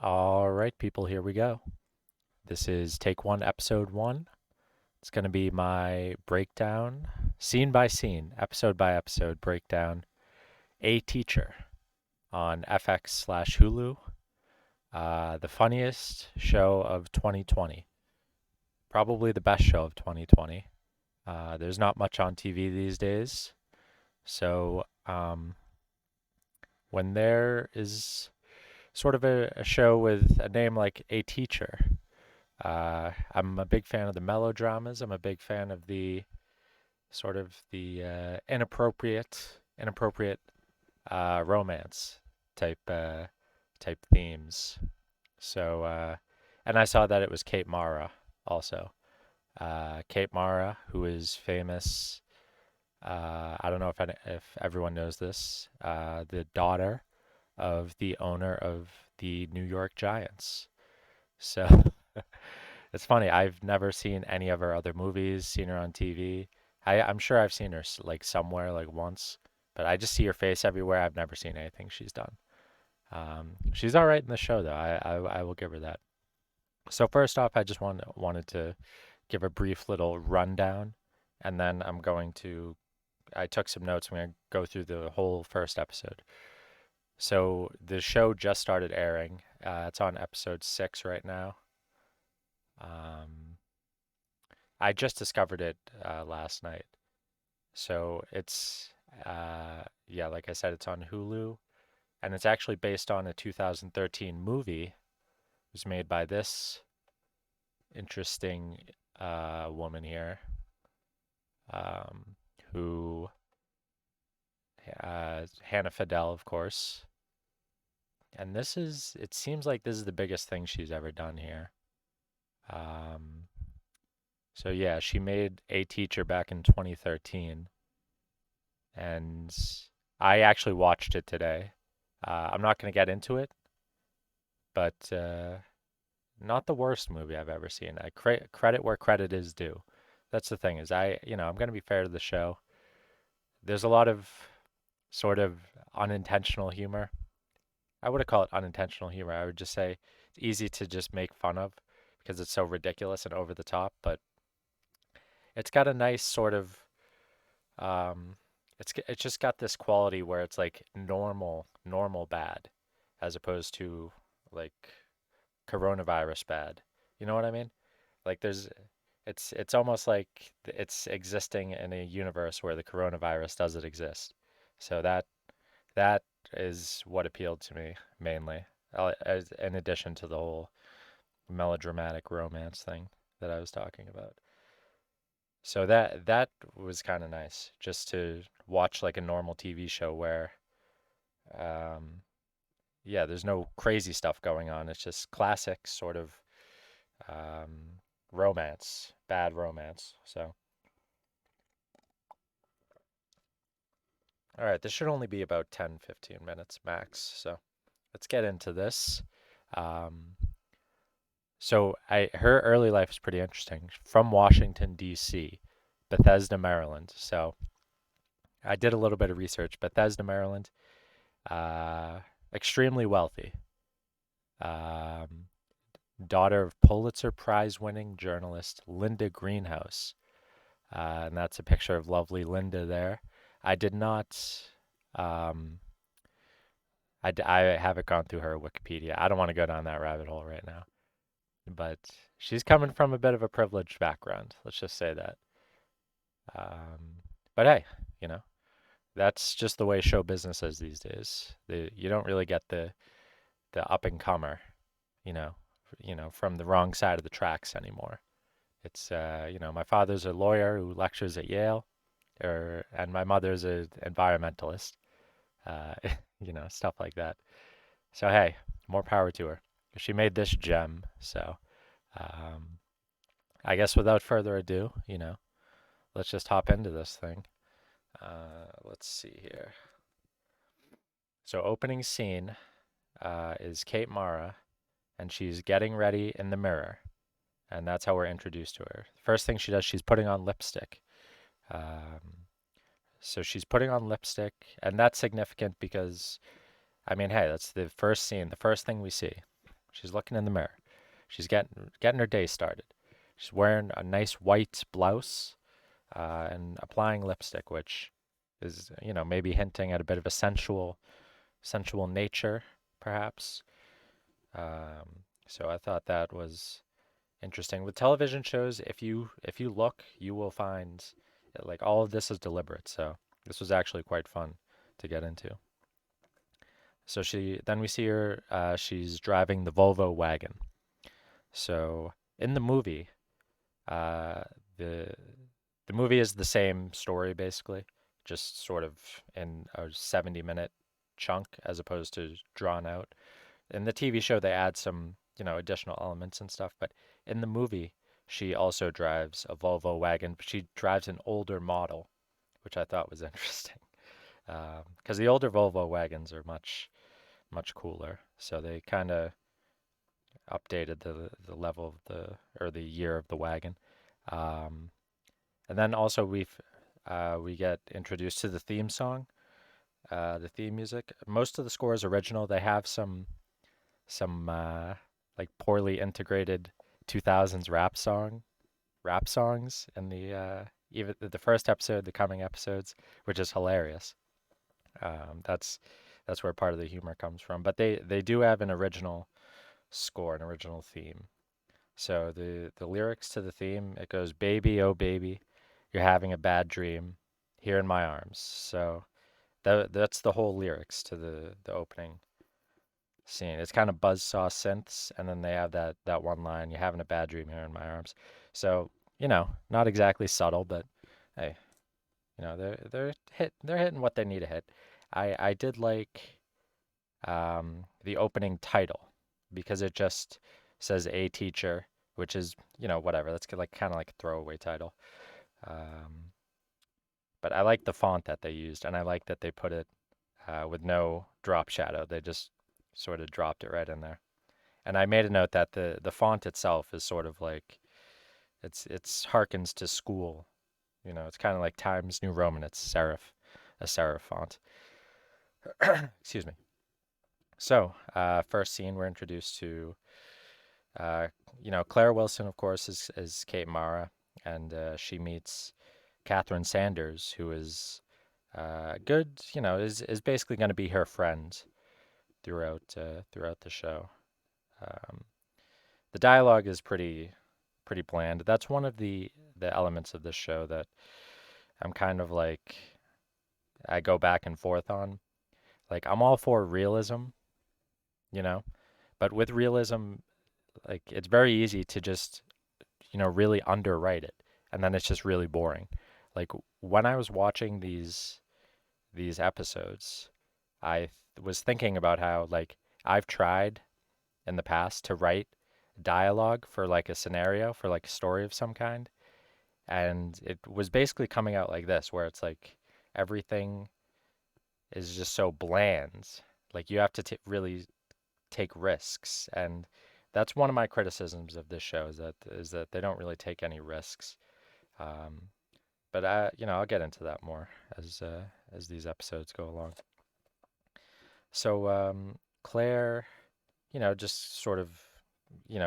All right, people, here we go. This is take one, episode one. It's going to be my breakdown, scene by scene, episode by episode breakdown. A Teacher on FX/slash Hulu, the funniest show of 2020. Probably the best show of 2020. There's not much on TV these days. So when there is sort of a show with a name like A Teacher, I'm a big fan of the melodramas. I'm a big fan of the sort of the inappropriate romance type type themes. So, and I saw that it was Kate Mara also. Kate Mara, who is famous. I don't know if everyone knows this. The daughter of the owner of the New York Giants. So it's funny. I've never seen any of her other movies, seen her on TV. I'm sure I've seen her like somewhere, like once, but I just see her face everywhere. I've never seen anything she's done. She's all right in the show, though. I will give her that. So first off, I just wanted to give a brief little rundown, and then I took some notes. I'm going to go through the whole first episode. So the show just started airing. It's on episode 6 right now. Um, I just discovered it last night. So yeah, like I said, it's on Hulu, and it's actually based on a 2013 movie. It was made by this interesting woman here, um, who Hannah Fidel, of course. And it seems like this is the biggest thing she's ever done here. Um, so yeah, she made A Teacher back in 2013, and I actually watched it today. I'm not going to get into it, but not the worst movie I've ever seen. I credit where credit is due. That's the thing is I'm going to be fair to the show. There's a lot of sort of unintentional humor. I wouldn't call it unintentional humor. I would just say it's easy to just make fun of because it's so ridiculous and over the top, but it's got a nice sort of um it's just got this quality where it's like normal bad as opposed to like coronavirus bad. You know what I mean? Like it's almost like it's existing in a universe where the coronavirus doesn't exist. So that is what appealed to me mainly, as in addition to the whole melodramatic romance thing that I was talking about. So that was kind of nice just to watch like a normal TV show where um yeah, there's no crazy stuff going on. It's just classic sort of um romance, bad romance. So, all right, this should only be about 10, 15 minutes max. So, let's get into this. Um her early life is pretty interesting. From Washington D.C., Bethesda, Maryland. So, I did a little bit of research. Bethesda, Maryland, uh extremely wealthy. Um Daughter of Pulitzer Prize winning journalist Linda Greenhouse. And that's a picture of lovely Linda there. I did not, um, I haven't gone through her Wikipedia. I don't want to go down that rabbit hole right now. But she's coming from a bit of a privileged background. Let's just say that. But hey, you know, that's just the way show business is these days. You don't really get the up and comer, you know, from the wrong side of the tracks anymore. It's my father's a lawyer who lectures at Yale, and my mother's an environmentalist, uh, stuff like that. So hey, more power to her. She made this gem. So um, I guess without further ado, let's just hop into this thing. Let's see here. So opening scene is Kate Mara, and she's getting ready in the mirror, and that's how we're introduced to her. First thing she does, she's putting on lipstick. Um, So she's putting on lipstick, and that's significant because, I mean, hey, that's the first scene, the first thing we see. She's looking in the mirror. She's getting her day started. She's wearing a nice white blouse and applying lipstick, which is, maybe hinting at a bit of a sensual nature, perhaps. So I thought that was interesting. With television shows, if you look, you will find like all of this is deliberate. So this was actually quite fun to get into. So then we see her. She's driving the Volvo wagon. So in the movie, uh, the the movie is the same story basically, just sort of in a 70-minute chunk as opposed to drawn out. In the TV show, they add some, additional elements and stuff, but in the movie, she also drives a Volvo wagon, but she drives an older model, which I thought was interesting. Because the older Volvo wagons are much cooler. So they kind of updated the level of the year of the wagon. Um, and then also we get introduced to the theme song, the theme music. Most of the score is original. They have some like poorly integrated 2000s rap songs in the even the first episode, the coming episodes, which is hilarious. That's where part of the humor comes from. But they do have an original score, an original theme. So the lyrics to the theme, it goes, "Baby, oh baby, you're having a bad dream, here in my arms." So that's the whole lyrics to the opening scene. It's kind of buzzsaw synths, and then they have that one line, "You're having a bad dream here in my arms." So not exactly subtle, but hey, they're hitting what they need to hit. I did like the opening title because it just says "A Teacher," which is whatever. That's like kind of like a throwaway title. Um, but I like the font that they used, and I like that they put it with no drop shadow. They just sort of dropped it right in there. And I made a note that the font itself is sort of like it's harkens to school. It's kind of like Times New Roman. It's a serif font. Excuse me. So, first scene, we're introduced to, uh, Claire Wilson, of course, is Kate Mara, and she meets Catherine Sanders, who is good, is basically going to be her friend throughout the show. Um, the dialogue is pretty bland. That's one of the elements of this show that I'm kind of like I go back and forth on. Like I'm all for realism, you know, but with realism, like it's very easy to just really underwrite it, and then it's just really boring. Like when I was watching these episodes, was thinking about how like I've tried in the past to write dialogue for like a scenario for like a story of some kind, and it was basically coming out like this, where it's like everything is just so bland. Like you have to really take risks, and that's one of my criticisms of this show is that they don't really take any risks. Um, but I'll get into that more as these episodes go along. So Claire, just sort of,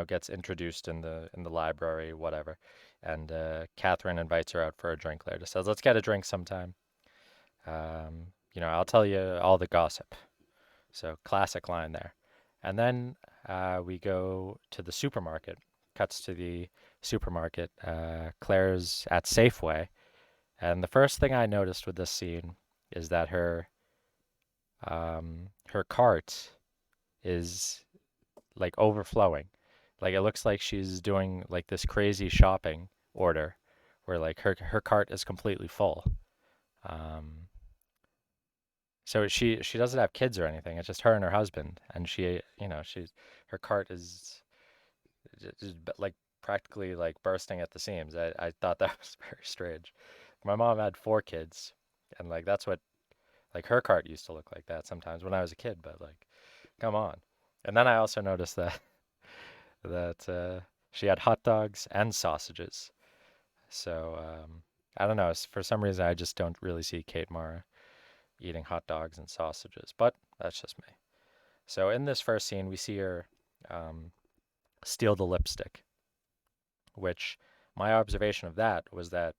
gets introduced in the library, whatever, and Catherine invites her out for a drink later. Says, "Let's get a drink sometime. I'll tell you all the gossip." So classic line there. And then we go to the supermarket. Cuts to the supermarket. Claire's at Safeway, and the first thing I noticed with this scene is that her cart is like overflowing. Like it looks like she's doing like this crazy shopping order where like her cart is completely full. Um, so she doesn't have kids or anything. It's just her and her husband, and she's her cart is just like practically like bursting at the seams. I thought that was very strange. My mom had four kids, and like that's what like her cart used to look like that sometimes when I was a kid. But like, come on. And then I also noticed that she had hot dogs and sausages. So I don't know. For some reason, I just don't really see Kate Mara eating hot dogs and sausages, but that's just me. So in this first scene, we see her um, steal the lipstick, which my observation of that was that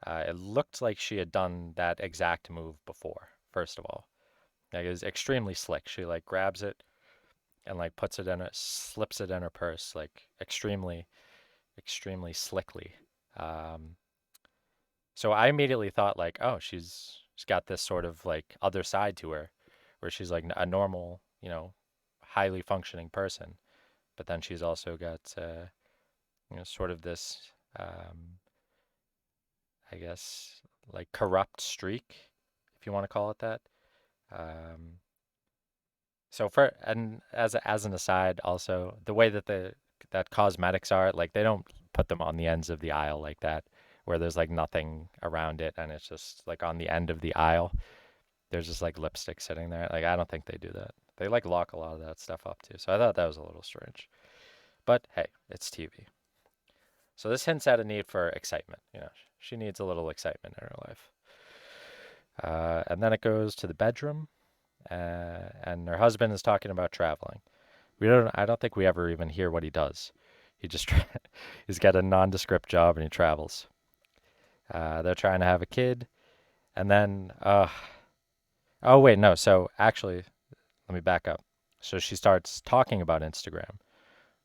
it looked like she had done that exact move before, first of all. Like, it was extremely slick. She like grabs it and like puts it in a slips it in her purse, like extremely slickly. Um, so I immediately thought like, oh, she's got this sort of like other side to her, where she's like a normal, highly functioning person, but then she's also got sort of this, um, I guess, like corrupt streak, if you want to call it that. Um, so for and as an aside, also the way that the that cosmetics are, like they don't put them on the ends of the aisle like that, where there's like nothing around it and it's just like on the end of the aisle. There's just like lipstick sitting there. Like I don't think they do that. They like lock a lot of that stuff up too. So I thought that was a little strange. But hey, it's TV. So this hints at a need for excitement. She needs a little excitement in her life. And then it goes to the bedroom, and her husband is talking about traveling. I don't think we ever even hear what he does. He just he's got a nondescript job and he travels. They're trying to have a kid, and then oh wait, no. So actually, let me back up. So she starts talking about Instagram.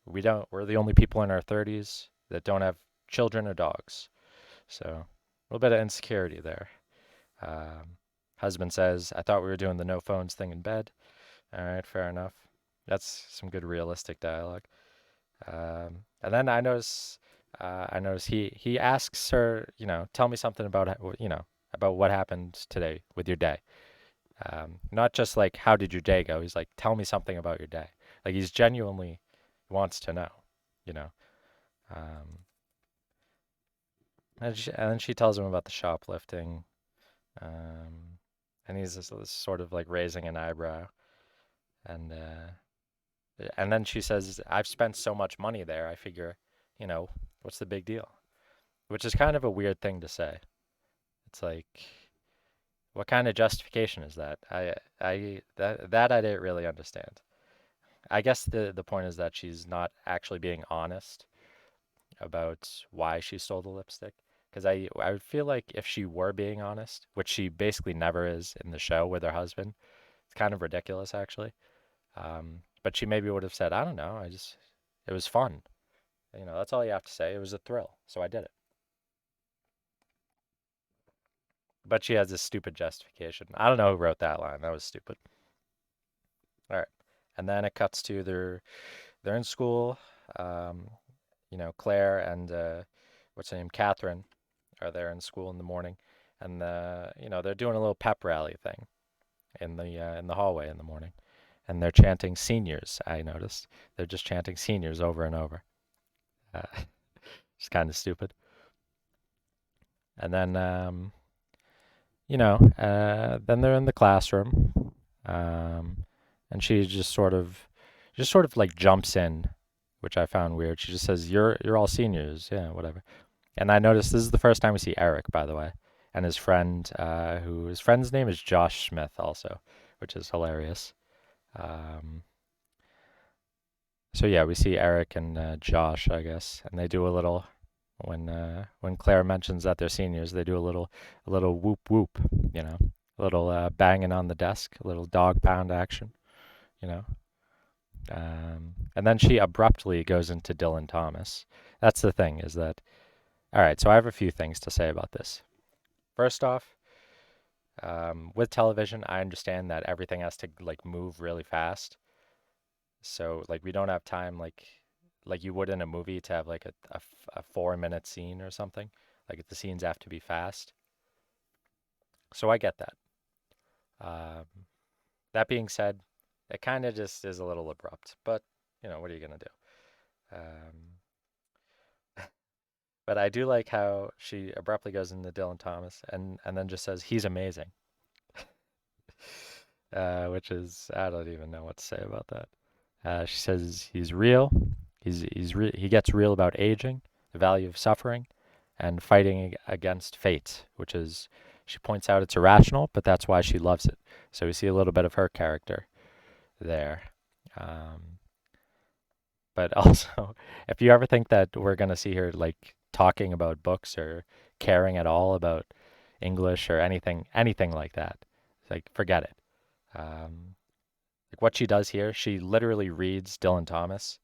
We're the only people in our 30s that don't have children or dogs. So a little bit of insecurity there. Um, Husband says, I thought we were doing the no phones thing in bed. All right, fair enough. That's some good realistic dialogue. And then I notice he asks her, tell me something about, about what happened today with your day. Not just like, how did your day go? He's like, tell me something about your day. Like he's genuinely wants to know, you know. Um, and then she tells him about the shoplifting, um, and he's just sort of like raising an eyebrow, and then she says, "I've spent so much money there. I figure, what's the big deal?" Which is kind of a weird thing to say. It's like, what kind of justification is that? That I didn't really understand. I guess the point is that she's not actually being honest about why she stole the lipstick. Because I feel like if she were being honest, which she basically never is in the show with her husband, it's kind of ridiculous actually. But she maybe would have said, I don't know, it was fun. That's all you have to say. It was a thrill, so I did it. But she has this stupid justification. I don't know who wrote that line. That was stupid. All right. And then it cuts to they're in school. Um, Claire and what's her name, Catherine, are there in school in the morning, and they're doing a little pep rally thing in the hallway in the morning, and they're chanting seniors. I noticed they're just chanting seniors over and over. Uh, it's kind of stupid. And then then they're in the classroom, um, and she just sort of like jumps in, which I found weird. She just says, "You're all seniors, yeah, whatever." And I noticed this is the first time we see Eric, by the way, and his friend, who his friend's name is Josh Smith, also, which is hilarious. Um, so yeah, we see Eric and Josh, I guess, and they do a little when Claire mentions that they're seniors, they do a little whoop whoop, a little banging on the desk, a little dog pound action, you know. And then she abruptly goes into Dylan Thomas. That's the thing, is that all right? So I have a few things to say about this. First off, with television, I understand that everything has to like move really fast. So like we don't have time like you would in a movie to have like a 4 minute scene or something. Like the scenes have to be fast. So I get that. Um, that being said, it kind of just is a little abrupt, but what are you gonna do? But I do like how she abruptly goes into Dylan Thomas and then just says he's amazing, which is I don't even know what to say about that. She says he's real. He gets real about aging, the value of suffering, and fighting against fate, which is she points out it's irrational, but that's why she loves it. So we see a little bit of her character there. Um, But also, if you ever think that we're gonna see her like talking about books or caring at all about English or anything like that, like forget it. Um, like what she does here, she literally reads Dylan Thomas,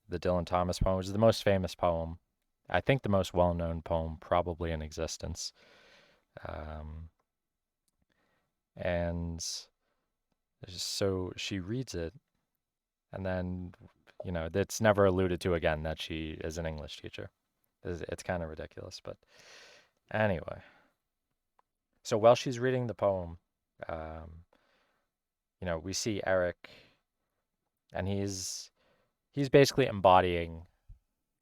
the Dylan Thomas poem, which is the most famous poem, I think the most well-known poem probably in existence. Um, and so she reads it, and then, it's never alluded to again that she is an English teacher. It's kind of ridiculous, but anyway. So while she's reading the poem, um, we see Eric, and he's basically embodying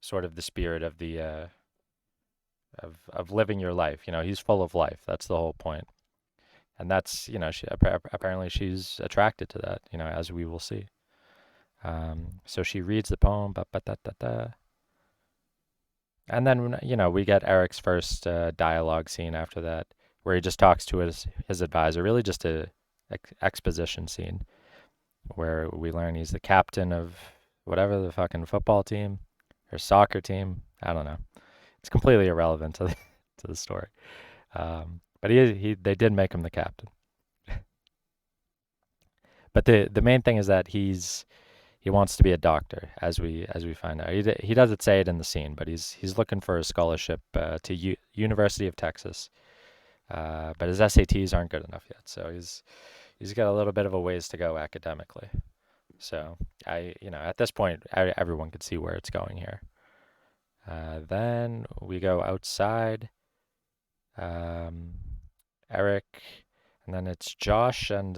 sort of the spirit of the of living your life. He's full of life. That's the whole point. And that's, apparently she's attracted to that, as we will see. So she reads the poem, ba, ba, da, da, da. And then, we get Eric's first dialogue scene after that, where he just talks to his advisor, really just a exposition scene, where we learn he's the captain of whatever the fucking football team or soccer team. I don't know. It's completely irrelevant to the story. But they did make him the captain. But the main thing is that he wants to be a doctor, as we find out. He doesn't say it in the scene, but he's looking for a scholarship to University of Texas. But his SATs aren't good enough yet, so he's got a little bit of a ways to go academically. So at this point, everyone could see where it's going here. Then we go outside. Um, Eric, and then it's Josh and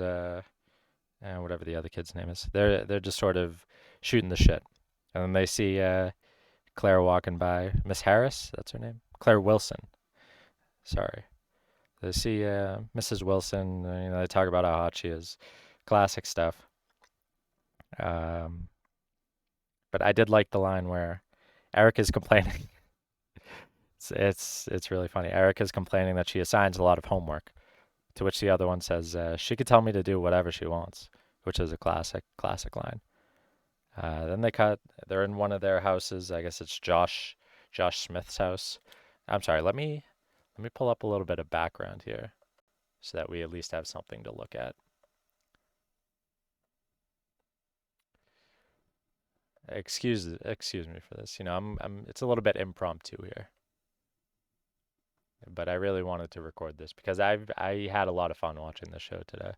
whatever the other kid's name is. They're just sort of shooting the shit, and then they see Claire walking by. Miss Harris, that's her name. Claire Wilson. Sorry. They see Mrs. Wilson. They talk about how hot she is. Classic stuff. Um, but I did like the line where Eric is complaining. It's really funny. Eric is complaining that she assigns a lot of homework, to which the other one says, "She could tell me to do whatever she wants," which is a classic line. Then they cut. They're in one of their houses. I guess it's Josh Smith's house. I'm sorry. Let me pull up a little bit of background here, so that we at least have something to look at. Excuse me for this. It's a little bit impromptu here, but I really wanted to record this because I had a lot of fun watching the show today,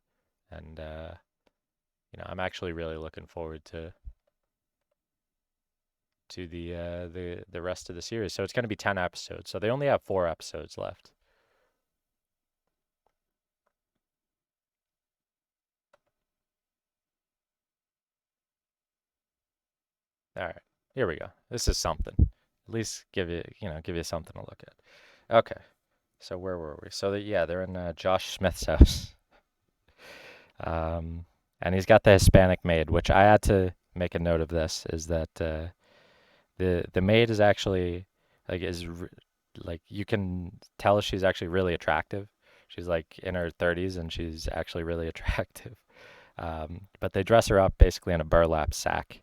and I'm actually really looking forward to the rest of the series. So it's going to be 10 episodes. So they only have 4 episodes left. All right. Here we go. This is something. At least give you something to look at. Okay. So where were we? So yeah, they're in Josh Smith's house. And he's got the Hispanic maid, which I had to make a note of this, is that the maid is actually like like you can tell she's actually really attractive. She's like in her 30s and she's actually really attractive. But they dress her up basically in a burlap sack,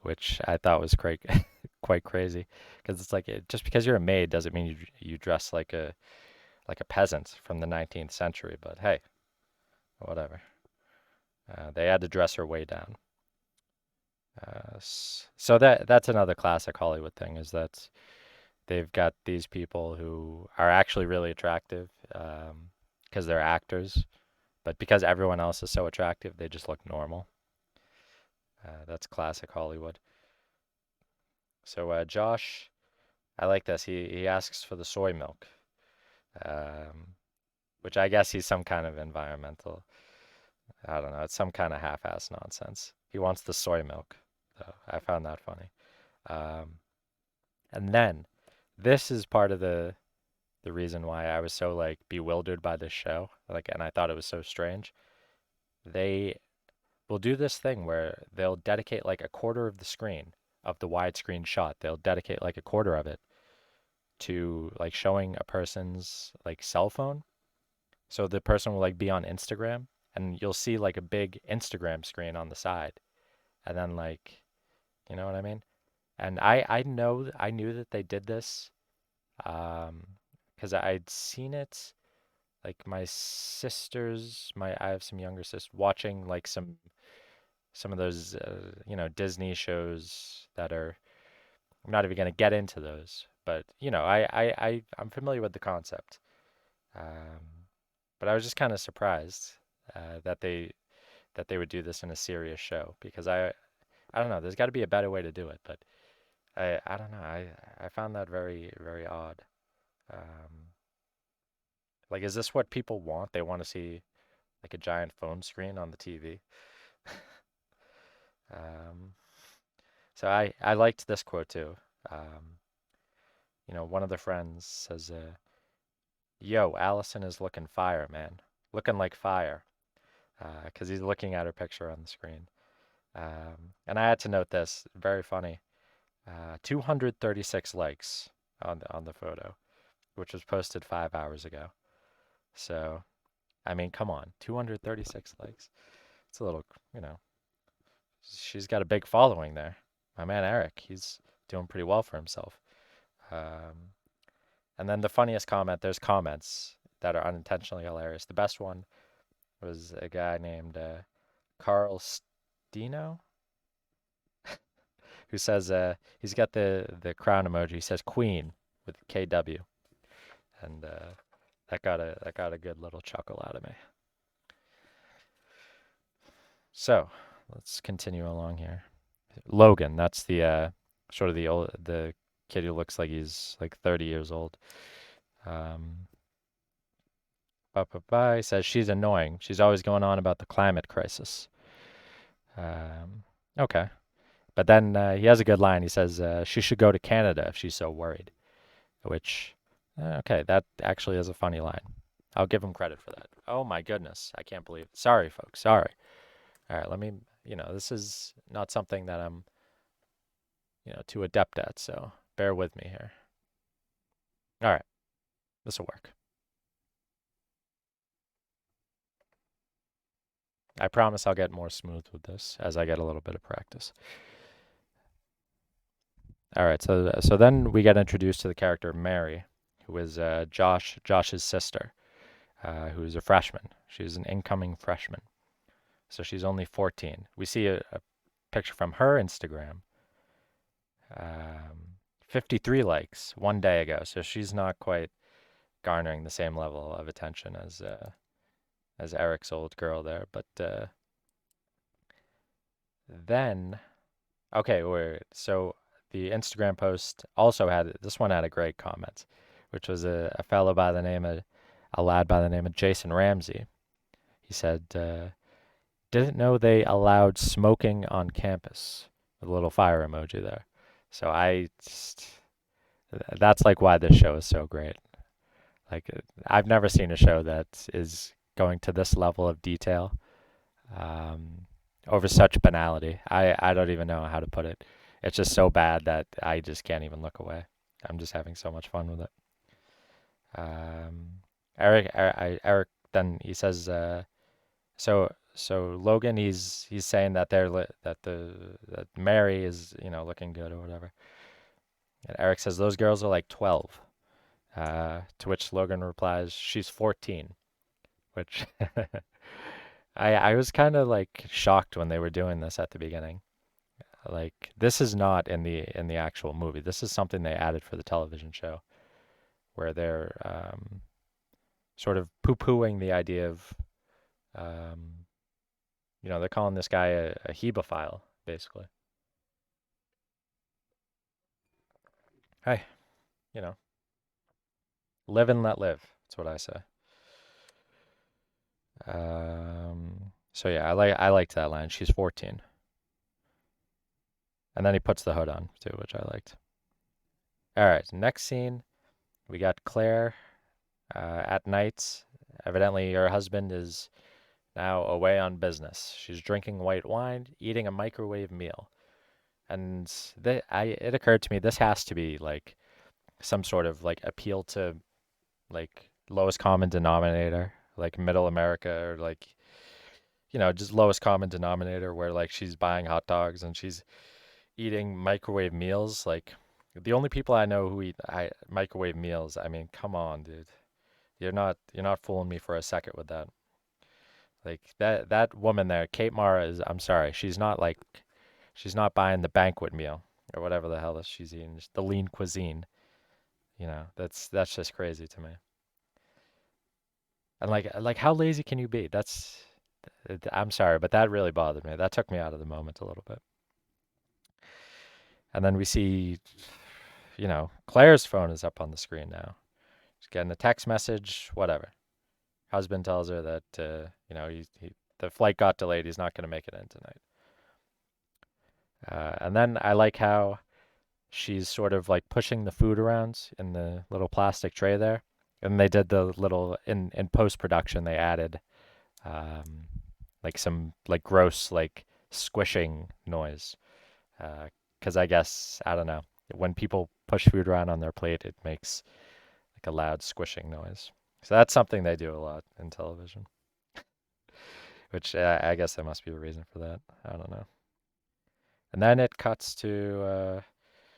which I thought was quite crazy, because it's like just because you're a maid doesn't mean you dress like a peasant from the 19th century. But hey, whatever. They had to dress her way down. So that's another classic Hollywood thing, is that they've got these people who are actually really attractive because they're actors, but because everyone else is so attractive, they just look normal. That's classic Hollywood. So Josh, I like this. He asks for the soy milk, um, which I guess he's some kind of environmental. I don't know. It's some kind of half-ass nonsense. He wants the soy milk, though. I found that funny. Um, and then this is part of the reason why I was so like bewildered by this show, like, and I thought it was so strange. They will do this thing where they'll dedicate like a quarter of the screen of the widescreen shot. They'll dedicate like a quarter of it to like showing a person's like cell phone. So the person will like be on Instagram and you'll see like a big Instagram screen on the side. And then like You know what I mean? And I knew that they did this um because I'd seen it like my sisters, my I have some younger sisters watching like some of those Disney shows that are I'm not even going to get into those, but I'm familiar with the concept. Um but I was just kind of surprised that they would do this in a serious show because I don't know, there's got to be a better way to do it, but I don't know. I found that very very odd. Um, like, is this what people want? They want to see like a giant phone screen on the TV. Um, so I liked this quote too. Um, one of the friends says, "Yo, Allison is looking fire, man, looking like fire," because he's looking at her picture on the screen. And I had to note this, very funny. 236 likes on the photo, which was posted 5 hours ago. So, I mean, come on, 236 likes. It's a little, you know, she's got a big following there. My man Eric, he's doing pretty well for himself. Um, and then the funniest comment, there's comments that are unintentionally hilarious. The best one was a guy named Carl Stino who says he's got the crown emoji. He says Queen with KW, and that got a good little chuckle out of me. So let's continue along here. Logan, that's the sort of the kid who looks like he's like 30 years old. Um, He says she's annoying. She's always going on about the climate crisis. Um, okay, but then he has a good line. He says she should go to Canada if she's so worried. Which, okay, that actually is a funny line. I'll give him credit for that. Oh my goodness, I can't believe it. Sorry, folks. Sorry. All right, let me. This is not something that I'm too adept at. So bear with me here. All right, this will work. I promise I'll get more smooth with this as I get a little bit of practice. All right, so then we get introduced to the character of Mary, who is Josh's sister, who is a freshman. She's an incoming freshman, so she's only 14. We see a picture from her Instagram. 53 likes one day ago, so she's not quite garnering the same level of attention as Eric's old girl there. But then, okay, so the Instagram post also had this one had a great comment, which was a fellow by the name of a lad by the name of Jason Ramsey. He said, "Didn't know they allowed smoking on campus," with a little fire emoji there. So that's like why this show is so great. Like I've never seen a show that is going to this level of detail um, over such banality. I don't even know how to put it. It's just so bad that I just can't even look away. I'm just having so much fun with it. Eric then he says so Logan he's saying that that Mary is looking good or whatever. And Eric says those girls are like 12. To which Logan replies, "She's 14," which I was kind of like shocked when they were doing this at the beginning. Like this is not in the actual movie. This is something they added for the television show where they're sort of poo-pooing the idea of um, they're calling this guy a hebephile basically. Hey, you know, live and let live. That's what I say. So yeah, I liked that line. She's 14. And then he puts the hood on too, which I liked. All right, next scene, we got Claire at night. Evidently, her husband is now away on business. She's drinking white wine, eating a microwave meal. And it occurred to me this has to be like some sort of like appeal to like lowest common denominator, like middle America or like just lowest common denominator where like she's buying hot dogs and she's eating microwave meals. Like the only people I know who eat microwave meals. I mean, come on, dude. You're not fooling me for a second with that. Like that woman there, Kate Mara is. I'm sorry, she's not buying the banquet meal or whatever the hell is she's eating. The lean cuisine. That's just crazy to me. And like how lazy can you be? I'm sorry, but that really bothered me. That took me out of the moment a little bit. And then we see, Claire's phone is up on the screen now. She's getting a text message, whatever. Husband tells her that the flight got delayed. He's not going to make it in tonight. And then I like how she's sort of like pushing the food around in the little plastic tray there. And they did the little in post production. They added like some like gross like squishing noise. Because I guess I don't know when people push food around on their plate, it makes like a loud squishing noise. So that's something they do a lot in television. Which I guess there must be a reason for that. I don't know. And then it cuts to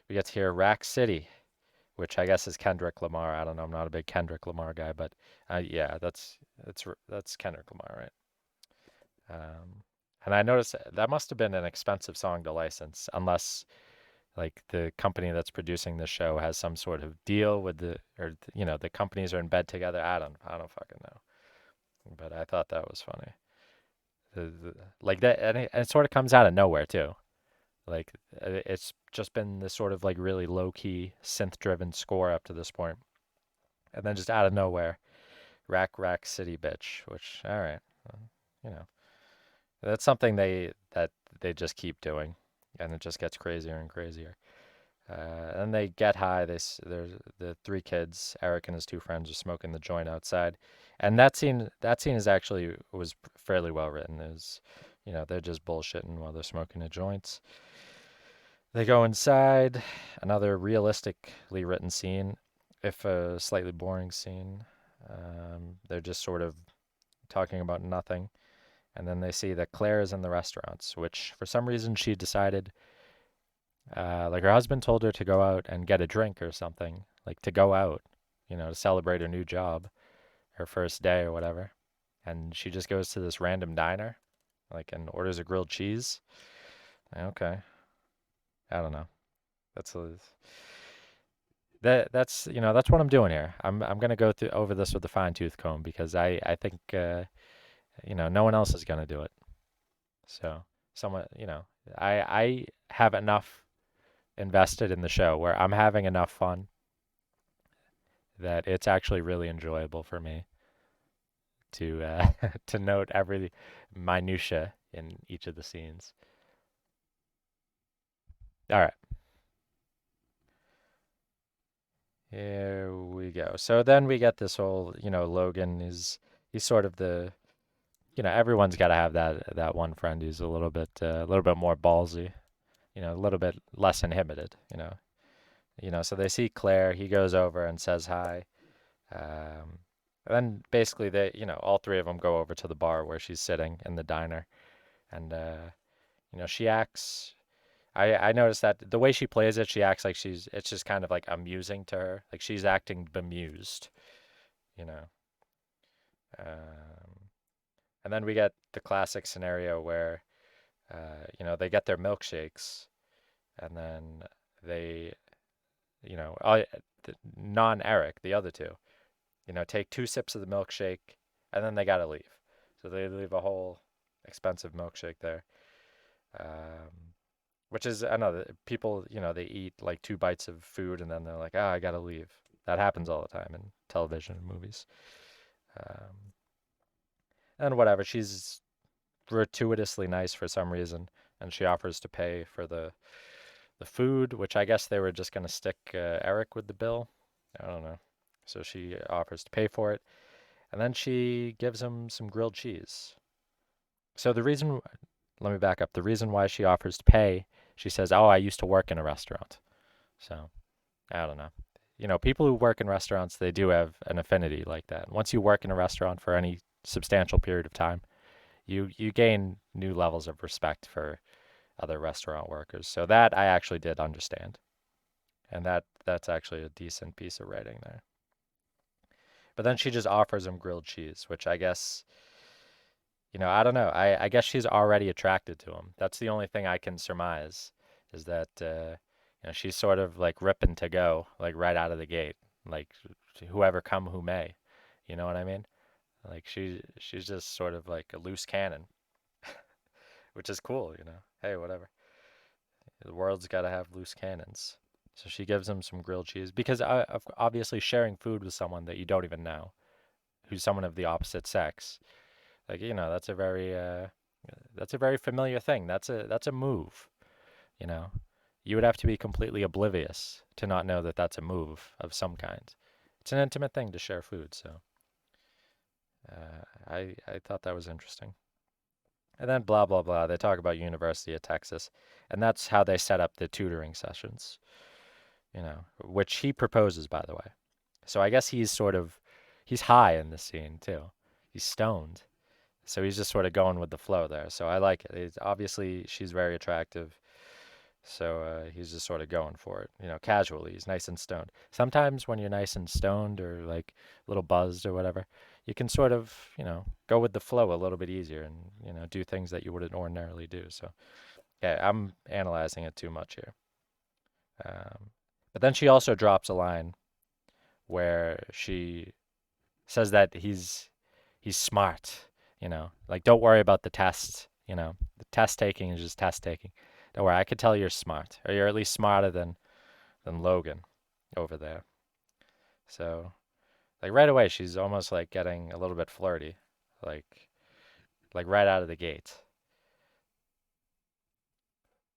we get to hear Rack City, which I guess is Kendrick Lamar. I don't know. I'm not a big Kendrick Lamar guy, but yeah, that's Kendrick Lamar, right? And I noticed that must have been an expensive song to license, unless like the company that's producing the show has some sort of deal with the companies are in bed together. I don't fucking know. But I thought that was funny. Like that, and it sort of comes out of nowhere too. Like it's just been this sort of like really low key synth driven score up to this point, and then just out of nowhere, Rack City bitch. Which all right, you know that's something they just keep doing, and it just gets crazier and crazier. And they get high. There's the three kids, Eric and his two friends, are smoking the joint outside, and that scene is actually was fairly well written. Is they're just bullshitting while they're smoking the joints. They go inside, another realistically written scene, if a slightly boring scene. They're just sort of talking about nothing, and then they see that Claire is in the restaurants, which for some reason she decided like her husband told her to go out and get a drink or something, like to go out, to celebrate her new job, her first day or whatever. And she just goes to this random diner, like, and orders a grilled cheese. Okay, I don't know. That's a, that's what I'm doing here. I'm gonna go through over this with a fine tooth comb because I think no one else is gonna do it. So someone I have enough invested in the show where I'm having enough fun that it's actually really enjoyable for me to to note every minutia in each of the scenes. All right, here we go. So then we get this whole, Logan is he's sort of the, everyone's got to have that one friend who's a little bit more ballsy, a little bit less inhibited, So they see Claire, he goes over and says hi. Um, and then basically all three of them go over to the bar where she's sitting in the diner, and she acts. I noticed that the way she plays it, she acts like it's just kind of like amusing to her, like she's acting bemused, you know. Um, and then we get the classic scenario where, they get their milkshakes, and then they, non-Eric, the other two, take two sips of the milkshake, and then they gotta leave. So they leave a whole expensive milkshake there. Um, which is I know that people, they eat like two bites of food and then they're like, I gotta leave. That happens all the time in television and movies. Um, and whatever, she's gratuitously nice for some reason, and she offers to pay for the food, which I guess they were just gonna stick Eric with the bill. I don't know. So she offers to pay for it, and then she gives him some grilled cheese. So let me back up. The reason why she offers to pay, she says, "Oh, I used to work in a restaurant." So I don't know. People who work in restaurants, they do have an affinity like that. Once you work in a restaurant for any substantial period of time, you gain new levels of respect for other restaurant workers. So that I actually did understand. And that's actually a decent piece of writing there. But then she just offers him grilled cheese, which I guess, I don't know. I guess she's already attracted to him. That's the only thing I can surmise is that she's sort of like ripping to go, like right out of the gate, like whoever come who may. You know what I mean? Like she's just sort of like a loose cannon, which is cool, you know. Hey, whatever. The world's got to have loose cannons. So she gives him some grilled cheese because obviously sharing food with someone that you don't even know, who's someone of the opposite sex, like that's a very familiar thing. That's a move, you know. You would have to be completely oblivious to not know that that's a move of some kind. It's an intimate thing to share food, so I thought that was interesting. And then blah blah blah. They talk about University of Texas, and that's how they set up the tutoring sessions. Which he proposes, by the way. So I guess he's high in this scene too. He's stoned. So he's just sort of going with the flow there. So I like it. Obviously, she's very attractive. So he's just sort of going for it, casually. He's nice and stoned. Sometimes when you're nice and stoned or like a little buzzed or whatever, you can sort of, go with the flow a little bit easier and, do things that you wouldn't ordinarily do. So, yeah, I'm analyzing it too much here. Um, but then she also drops a line where she says that he's smart, like don't worry about the test, the test taking is just test taking. Don't worry, I could tell you're smart, or you're at least smarter than Logan over there. So like right away, she's almost like getting a little bit flirty, like like right out of the gate.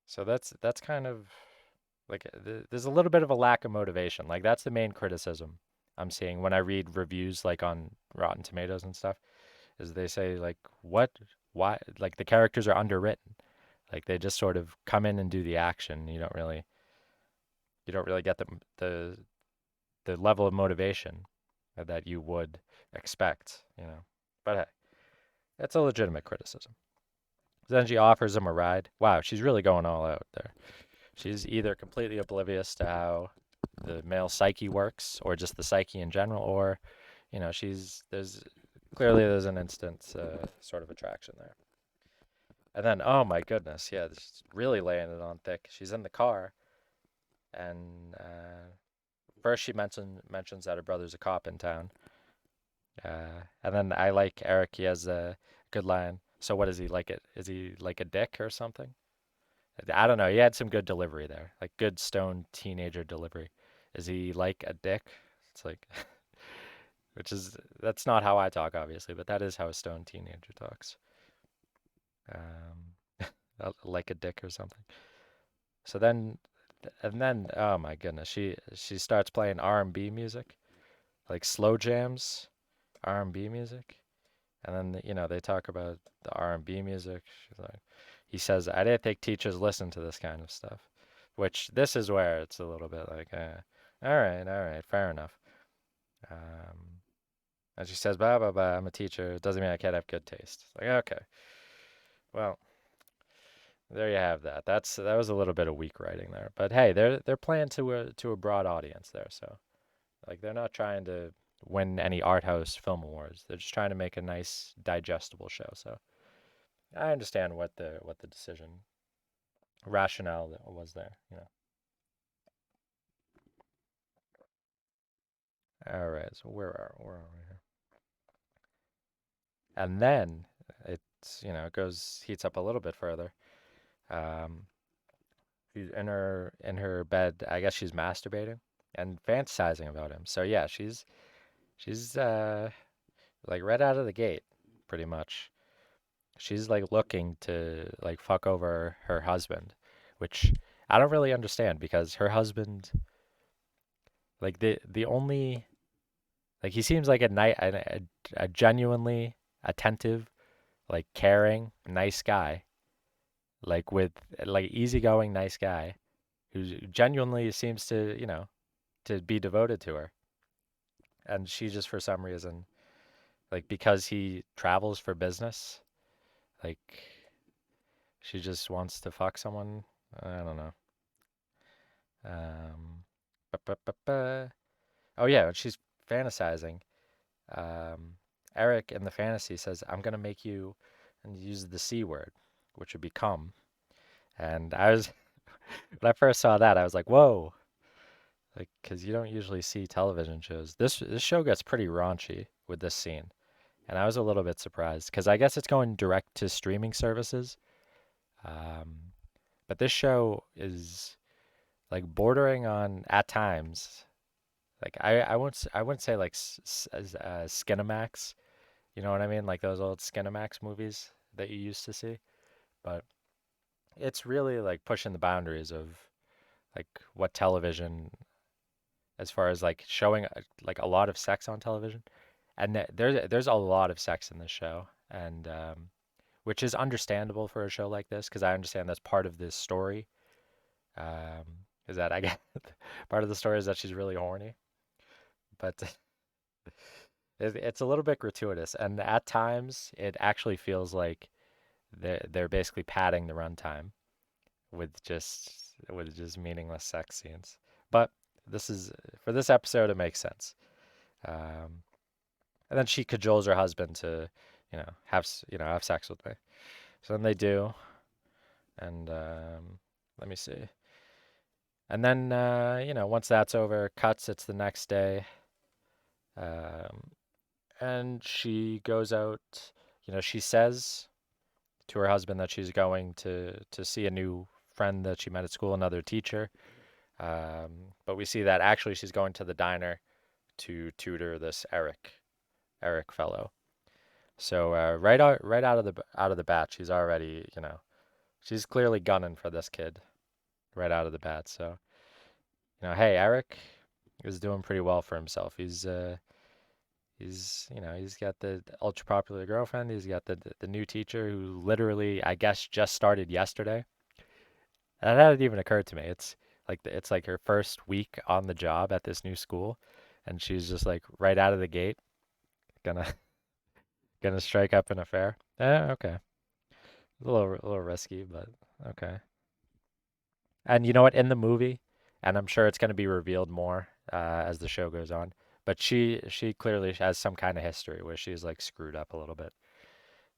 So that's kind of like there's a little bit of a lack of motivation. Like that's the main criticism I'm seeing when I read reviews like on Rotten Tomatoes and stuff. Is they say like what why like the characters are underwritten. Like they just sort of come in and do the action. You don't really get the level of motivation that you would expect. But hey, it's a legitimate criticism. Then she offers him a ride. Wow, she's really going all out there. She's either completely oblivious to how the male psyche works or just the psyche in general, or she's there's an instant sort of attraction there. And then, oh my goodness, yeah, this is really laying it on thick. She's in the car, and first she mentions that her brother's a cop in town, and then I like Eric. He has a good line. So what is he like? Is he like a dick or something? I don't know. He had some good delivery there, like good stone teenager delivery. Is he like a dick? It's like, which is that's not how I talk, obviously, but that is how a stone teenager talks. Like a dick or something. So then, and then, oh my goodness, she starts playing R&B music, like slow jams, R&B music, and then they talk about the R&B music. She's like, he says, I didn't think teachers listen to this kind of stuff, which this is where it's a little bit like, all right, fair enough. Um, and she says, blah blah blah, I'm a teacher. It doesn't mean I can't have good taste. It's like, okay, well, there you have that. That was a little bit of weak writing there, but hey, they're playing to a broad audience there, so like they're not trying to win any art house film awards. They're just trying to make a nice digestible show. So I understand what the decision rationale that was there. All right, so where are we here? And then it goes heats up a little bit further. Um, she's in her bed. I guess she's masturbating and fantasizing about him. So yeah, she's like right out of the gate, pretty much. She's like looking to like fuck over her husband, which I don't really understand because her husband, like the only like he seems like a genuinely attentive, like caring, nice guy, like with like easygoing, nice guy who genuinely seems to be devoted to her, and she just for some reason like because he travels for business, like She just wants to fuck someone. I don't know. Um, ba. Oh yeah, she's fantasizing. Um, Eric in the fantasy says, "I'm gonna make you," and he uses the C word, which would be come. And I was when I first saw that, I was like, "Whoa!" Like, because you don't usually see television shows. This show gets pretty raunchy with this scene, and I was a little bit surprised because I guess it's going direct to streaming services. Um, but this show is like bordering on at times. Like I wouldn't say like Skinamax. You know what I mean? Like those old Skinamax movies that you used to see. But it's really like pushing the boundaries of like what television, as far as like showing like a lot of sex on television. And there's a lot of sex in this show, and which is understandable for a show like this because I understand that's part of this story. Is that I get part of the story is that she's really horny, but it's a little bit gratuitous, and at times it actually feels like they're basically padding the runtime with just meaningless sex scenes. But this is for this episode, it makes sense. Um, and then she cajoles her husband to, have sex with me. So then they do, and let me see. And then once that's over, cuts. It's the next day, um, and she goes out. She says to her husband that she's going to see a new friend that she met at school, another teacher. But we see that actually she's going to the diner to tutor this Eric fellow. So right out of the bat, she's already she's clearly gunning for this kid right out of the bat. So hey, Eric is doing pretty well for himself. He's got the ultra popular girlfriend. He's got the new teacher who literally I guess just started yesterday. That hadn't even occurred to me. It's like her first week on the job at this new school, and she's just like right out of the gate gonna gonna strike up an affair. Okay, a little risky, but okay. And you know what? In the movie, and I'm sure it's gonna be revealed more as the show goes on, but she clearly has some kind of history where she's like screwed up a little bit.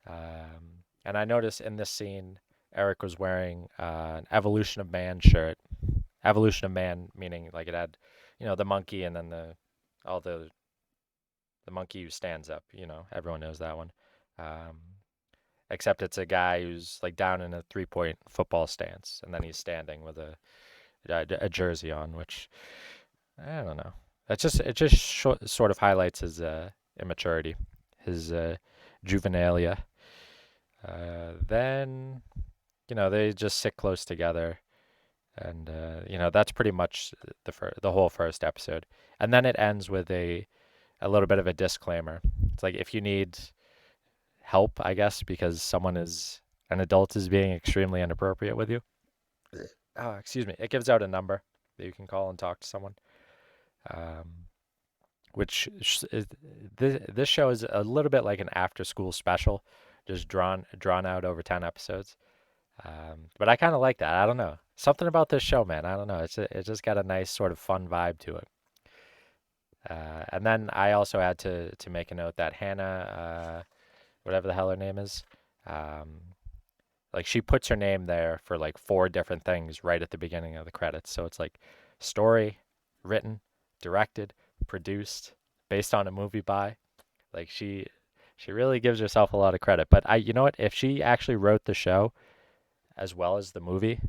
And I noticed in this scene, Eric was wearing an Evolution of Man shirt. Evolution of Man meaning like it had, the monkey and then all the monkey who stands up. Everyone knows that one. Um, except it's a guy who's like down in a 3-point football stance, and then he's standing with a jersey on, which I don't know. Sort of highlights his immaturity, his juvenilia. Then they just sit close together, and that's pretty much the whole first episode, and then it ends with a little bit of a disclaimer. It's like if you need help, I guess, because an adult is being extremely inappropriate with you. Oh, excuse me. It gives out a number that you can call and talk to someone. Um, this show is a little bit like an after school special, just drawn out over 10 episodes. But I kind of like that. I don't know. Something about this show, man. I don't know. It just got a nice sort of fun vibe to it. And then I also had to make a note that Hannah, whatever the hell her name is, um, like she puts her name there for like 4 different things right at the beginning of the credits. So it's like story, written, directed, produced, based on a movie by. Like she really gives herself a lot of credit. But you know what? If she actually wrote the show as well as the movie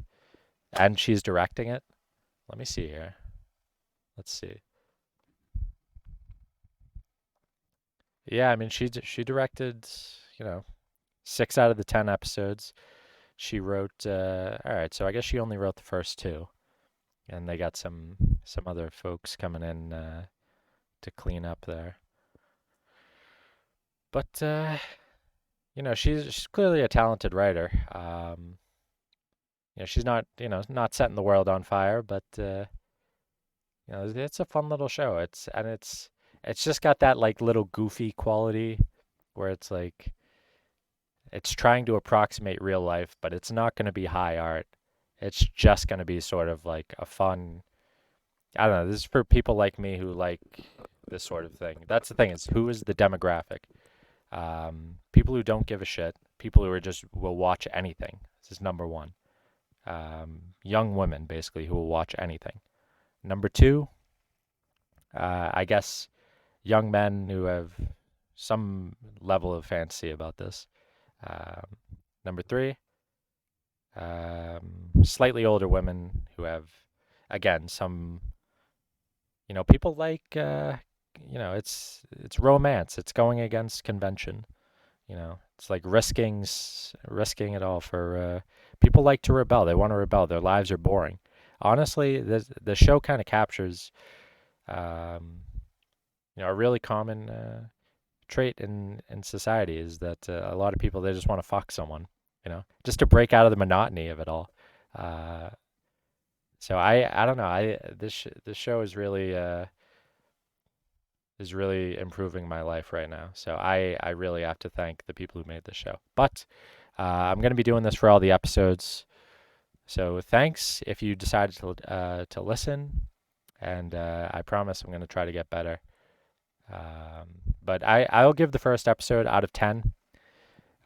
and she's directing it, let me see here. Let's see. Yeah, I mean she directed, you know, 6 out of the 10 episodes. She wrote. All right, so I guess she only wrote the first two, and they got some other folks coming in to clean up there. But she's clearly a talented writer. She's not not setting the world on fire, but it's a fun little show. It's just got that like little goofy quality where it's like it's trying to approximate real life, but it's not going to be high art. It's just going to be sort of like a fun. I don't know. This is for people like me who like this sort of thing. That's the thing is who is the demographic? People who don't give a shit. People who are just will watch anything. This is number one. Young women basically who will watch anything. Number two, I guess young men who have some level of fantasy about this. Um, Number three, slightly older women who have, again, some, people like, it's romance. It's going against convention. It's like risking it all for. People like to rebel. They want to rebel. Their lives are boring. Honestly, the show kind of captures, um, a really common trait in society is that a lot of people they just want to fuck someone, just to break out of the monotony of it all. Uh, so I don't know. This show is really improving my life right now. So I really have to thank the people who made this show. But I'm going to be doing this for all the episodes. So thanks if you decided to listen, and I promise I'm going to try to get better. But I'll give the first episode out of 10.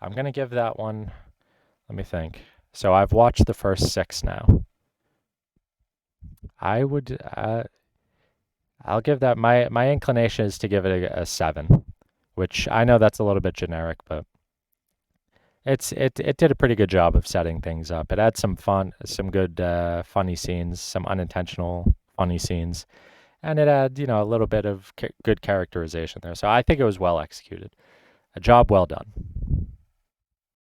I'm going to give that one, let me think. So I've watched the first 6 now. I would, I'll give that, my inclination is to give it a 7, which I know that's a little bit generic, but it did a pretty good job of setting things up. It had some good funny scenes, some unintentional funny scenes, and it had, a little bit of good characterization there. So I think it was well executed. A job well done.